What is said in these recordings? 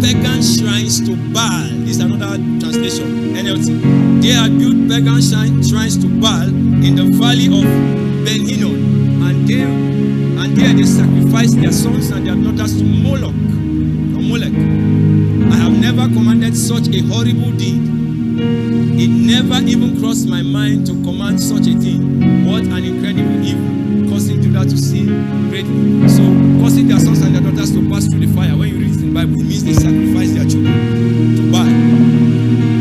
pagan shrines to Baal. This is another translation, NLT. They had built pagan shrines to Baal in the valley of Ben Hinnom, and there they sacrificed their sons and their daughters to Molech. I have never commanded such a horrible deed. It never even crossed my mind to command such a thing. What an incredible evil, causing Judah to sin greatly. So, causing their sons and their daughters to pass through the fire. When you read it in the Bible, it means they sacrifice their children to Baal.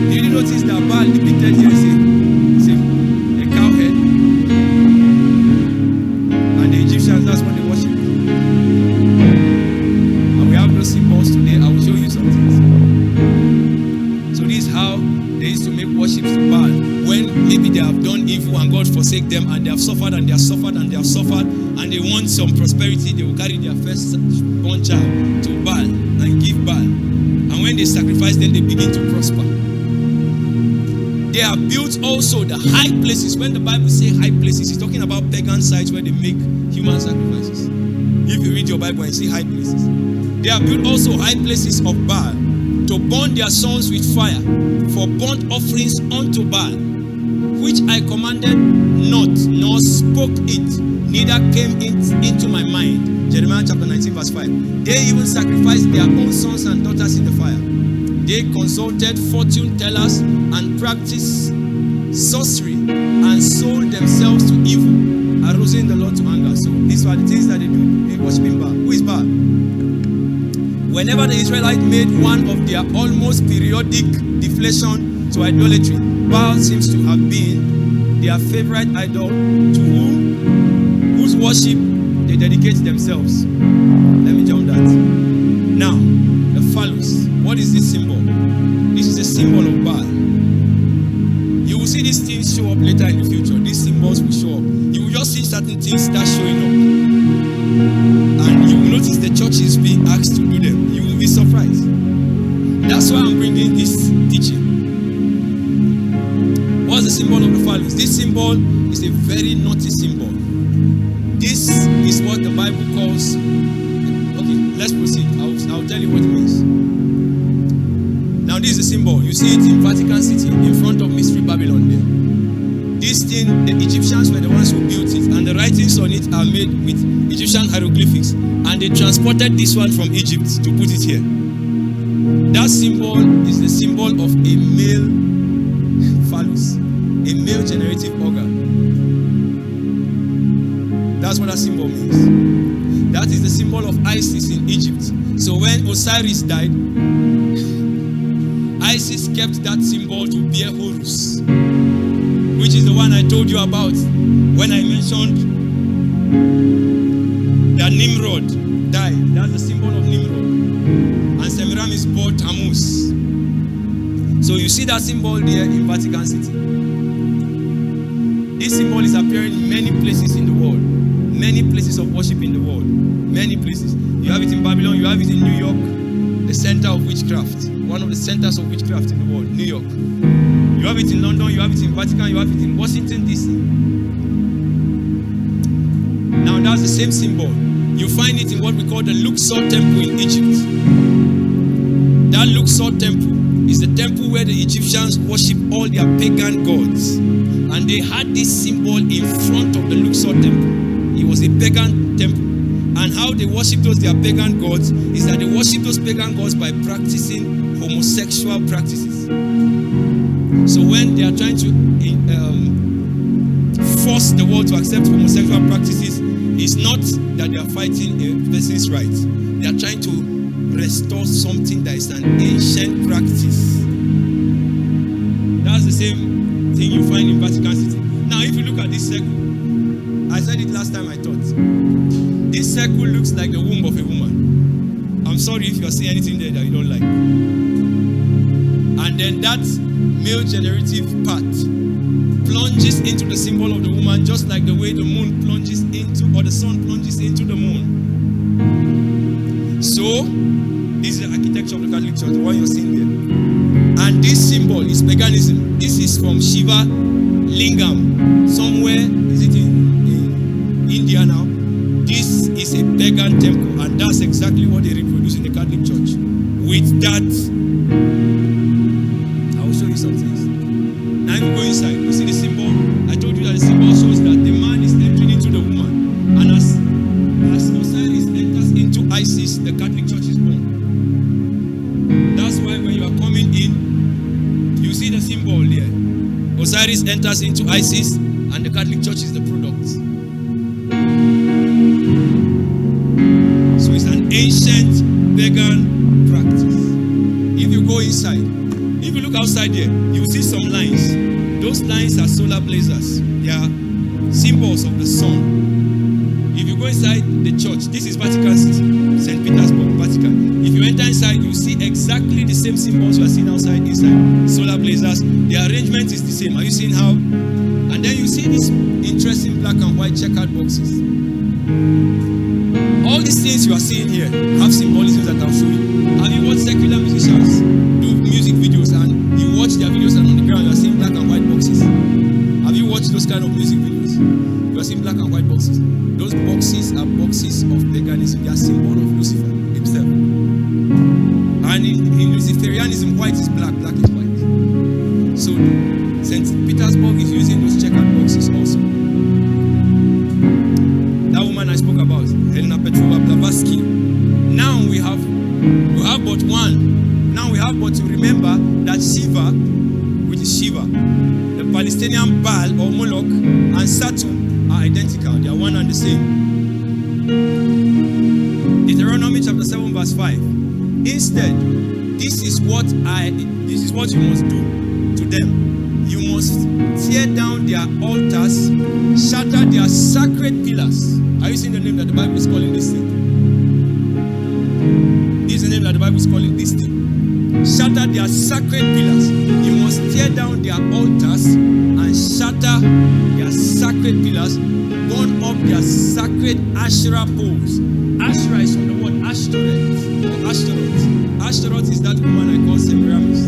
Did you notice that Baal depicted here is a cow head? And the Egyptians, that's what they worship. And we have those symbols today. I will show you some things. So this is how they used to make worships to Baal. When maybe they have done evil and God forsake them, and they have suffered and they have suffered and they have suffered, and they want some prosperity, they will carry their firstborn child to Baal and give Baal. And when they sacrifice, then they begin to prosper. They have built also the high places. When the Bible says high places, it's talking about pagan sites where they make human sacrifices. If you read your Bible and see high places, they have built also high places of Baal to burn their sons with fire for burnt offerings unto Baal, which I commanded not, nor spoke it, neither came into my mind. Jeremiah chapter 19 verse 5. They even sacrificed their own sons and daughters in the fire. They consulted fortune tellers and practiced sorcery and sold themselves to evil, arousing the Lord to anger. So these are the things that they do. They worshiping Baal. Who is Baal? Whenever the Israelites made one of their almost periodic deflation to idolatry, Baal seems to have been their favorite idol, to whose worship they dedicate themselves. Let me jump that. Now, the phallus. What is this symbol? This is a symbol of Baal. You will see these things show up later in the future. These symbols will show up. You will just see certain things start showing up. And you will notice the church is being asked to do them. You will be surprised. That's why I'm bringing this teaching. What's the symbol of the phallus? This symbol is a very naughty symbol. This is what the Bible calls... Okay, let's proceed. I'll tell you what it means. Now this is a symbol. You see it in Vatican City, in front of Mystery Babylon there. This thing, the Egyptians were the ones who built it, and the writings on it are made with Egyptian hieroglyphics. And they transported this one from Egypt to put it here. That symbol is the symbol of a male phallus, a male generative organ. That's what that symbol means. That is the symbol of Isis in Egypt. So when Osiris died, Isis kept that symbol to bear Horus, which is the one I told you about when I mentioned that Nimrod died. That's the symbol of Nimrod. And Semiramis bore Tammuz. So you see that symbol there in Vatican City. This symbol is appearing in many places in the world. Many places of worship in the world. Many places. You have it in Babylon, you have it in New York, the center of witchcraft. One of the centers of witchcraft in the world, New York. You have it in London, you have it in Vatican, you have it in Washington, D.C. Now that's the same symbol. You find it in what we call the Luxor Temple in Egypt. That Luxor Temple is the temple where the Egyptians worship all their pagan gods. And they had this symbol in front of the Luxor Temple. It was a pagan temple. And how they worship their pagan gods is that they worship those pagan gods by practicing homosexual practices. So when they are trying to force the world to accept homosexual practices, it's not that they are fighting a person's rights. They are trying to restore something that is an ancient practice. That's the same thing you find in Vatican City. Now, if you look at this circle, I said it last time I taught. This circle looks like the womb of a woman. I'm sorry if you're seeing anything there that you don't like. And then that male generative part plunges into the symbol of the woman, just like the way the moon plunges into, or the sun plunges into the moon. So, this is the architecture of the Catholic Church, the one you're seeing there. And this symbol is paganism. This is from Shiva Lingam. Somewhere, is it in India now? This is a pagan temple, and that's exactly what they reproduce in the Catholic Church. with that. I will show you some things. Now if you go inside, you see the symbol. I told you that the symbol shows that the man is entering into the woman, and as Osiris enters into Isis, the Catholic Church is born. That's why when you are coming in, you see the symbol there. Osiris enters into Isis, and the Catholic Church is the product. So it's an ancient pagan practice. If you go inside, if you look outside there, you will see some lines. Those lines are solar blazers. They are symbols of the sun. If you go inside the church, this is Vatican City, St. Petersburg, Vatican. If you enter inside, you see exactly the same symbols you are seeing outside, inside. Solar blazers. The arrangement is the same. Are you seeing how? And then you see these interesting black and white checkered boxes. All these things you are seeing here have symbolisms that I'll show you. Have you watched secular musicians do music videos and you watch their videos and on the ground you are seeing black and white boxes? Have you watched those kind of music videos? You are seeing black and white boxes. Those boxes are boxes of paganism. They are symbol of Lucifer himself. And in Luciferianism, white is black, black is white. So St. Petersburg is using those checkered boxes also. That woman I spoke about, Helena Petrova Blavatsky. Now we have but one. Now we have but to remember that Shiva, which is Shiva, the Palestinian Baal or Molech, and Saturn are identical. They are one and the same. Deuteronomy chapter 7 verse 5. Instead, this is what you must do to them. You must tear down their altars, shatter their sacred pillars. Are you seeing the name that the Bible is calling this thing? This is the name that the Bible is calling this thing. Shatter their sacred pillars. You must tear down their altars and shatter their sacred pillars. Burn up their sacred Asherah poles. Asherah is from the word Ashtoreth or Ashtaroth. Ashtaroth is that woman I call Semiramis.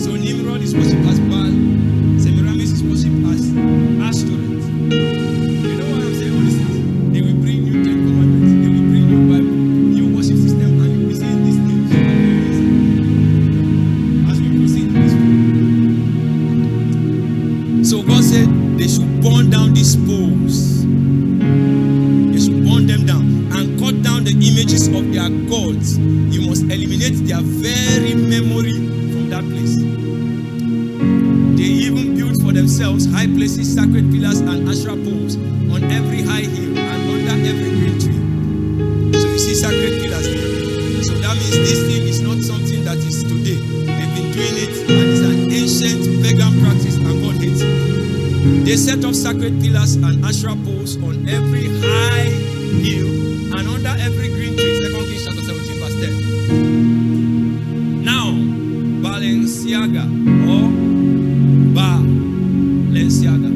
So Nimrod is worshipped as Baal. Semiramis is worshipped as Ashtoreth. You know what I'm saying? All these things. They will bring you 10 commandments. They will bring you Bible, new worship system, and you will be saying these things. As we proceed in this way. So God said they should burn down these poles. They should burn them down and cut down the images of their gods. You must eliminate their very memory from that place. They even built for themselves high places, sacred pillars, and Asherah poles on every high hill and under every green tree. So you see sacred pillars there. So that means this thing is not something that is today. They've been doing it and it's an ancient pagan practice and God hates it. They set up sacred pillars and Asherah poles on every high hill and under every green tree. 2 Kings chapter 17 verse 10. Now, Balenciaga or Balenciaga.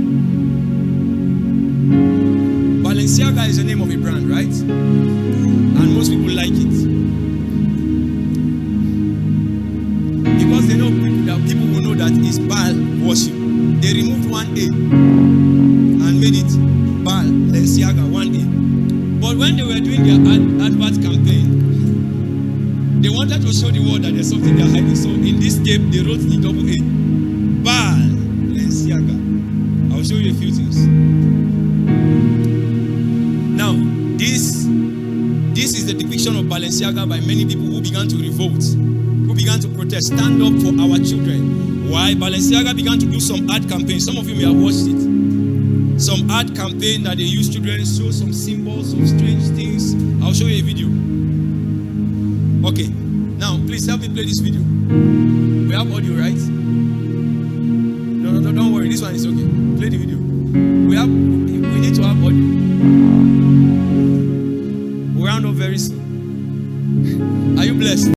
Balenciaga is the name of a brand, right? And most people like it. Because they know that people will know that it's Baal worship. They removed one A and made it Balenciaga, one A. But when they were doing their advert campaign, they wanted to show the world that there's something they're hiding. So in this tape, they wrote the double A. Balenciaga. I'll show you a few things. Now, this is the depiction of Balenciaga by many people who began to revolt, who began to protest, stand up for our children. Why? Balenciaga began to do some ad campaigns. Some of you may have watched it. Some ad campaign that they use children, show some symbols, some strange things. I'll show you a video. Okay, now please help me play this video. We have audio, right? No, don't worry, this one is okay. Play the video.